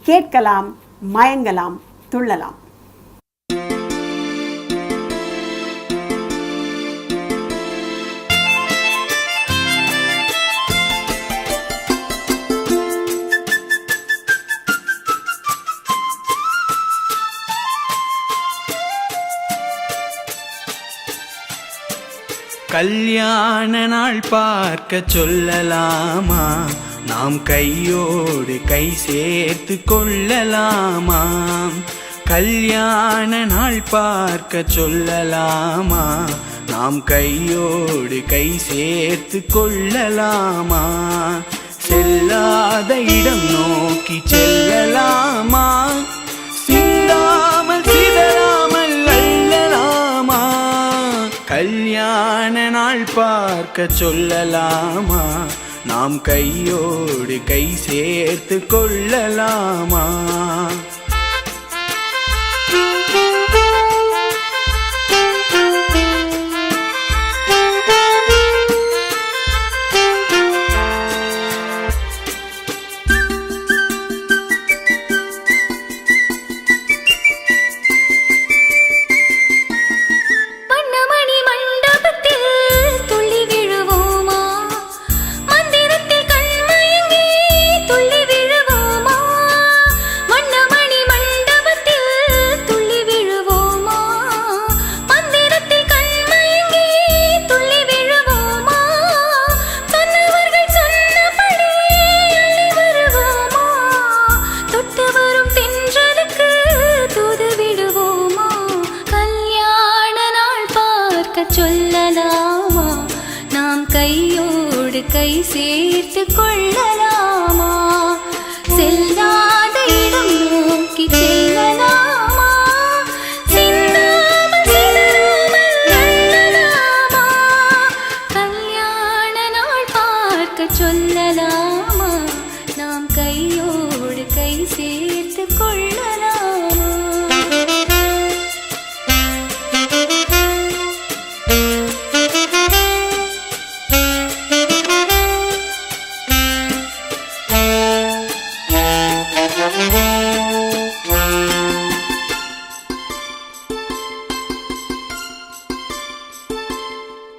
கேட்கலாம், மயங்கலாம், துள்ளலாம். கல்யாண நாள் பார்க்க சொல்லலாமா, நாம் கையோடு கை சேர்த்து கொள்ளலாமா. கல்யாண நாள் பார்க்க சொல்லலாமா, நாம் கையோடு கை சேர்த்து கொள்ளலாமா. செல்லாத இடம் நோக்கி செல்லலாமா, சிந்தாமல் சிதறாமல் அள்ளலாமா. கல்யாண நாள் பார்க்க சொல்லலாமா, நாம் கையோடு கை சேர்த்து கொள்ளலாமா. சொல்லலாமா, நாம் கையோடு கை சேர்த்து கொள்ளலாமா. செல்லாத இடம் நோக்கி செல்லலாமா, சிந்தாமல் சிதறாமல் அள்ளலாமா. கல்யாண நாள் பார்க்க சொல்லலாமா, நாம் கையோடு கை சேர்த்து கொள்ளலாமா.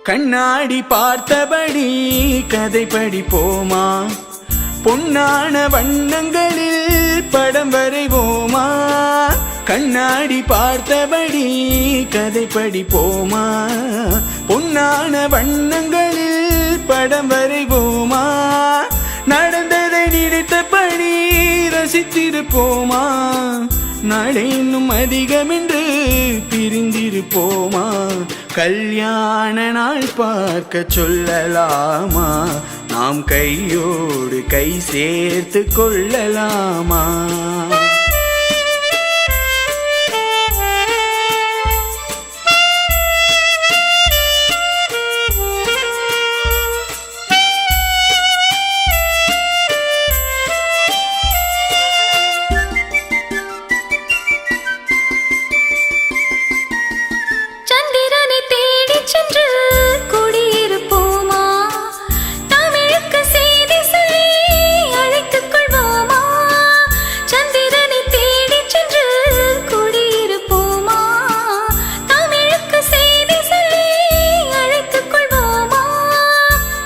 கண்ணாடி பார்த்தபடி கதை படிப்போமா, பொன்னான வண்ணங்களில் படம் வரைவோமா. கண்ணாடி பார்த்தபடி கதை படிப்போமா, பொன்னான வண்ணங்களில் படம் வரைவோமா. நடந்ததை நினைத்தபடி ரசித்திருப்போமா, நாளை இன்னும் அதிகம் என்று பிரிந்திருப்போமா. கல்யாண நாள் பார்க்க சொல்லலாமா, நாம் கையோடு கை சேர்த்து கொள்ளலாமா.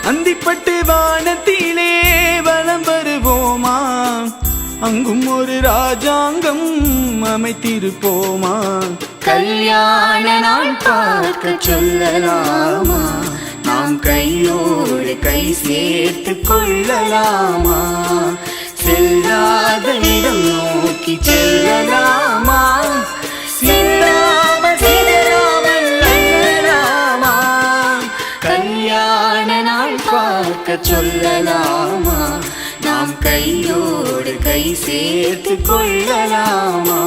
அந்திப்பட்டு வானத்திலே வலம் வருவோமா, அங்கும் ஒரு ராஜாங்கம் அமைத்திருப்போமா. கல்யாண நாள் பார்க்க சொல்லலாமா, நாம் கையோடு கை சேர்த்து கொள்ளலாமா. செல்லாத இடம் நோக்கி செல்லலாமா, சிந்தாமல் சிதறாமல் அள்ளலாமா. கல்யாண நாள் பார்க்க சொல்லலாமா, நாம் கையோடு கை சேர்த்து கொள்ளலாமா.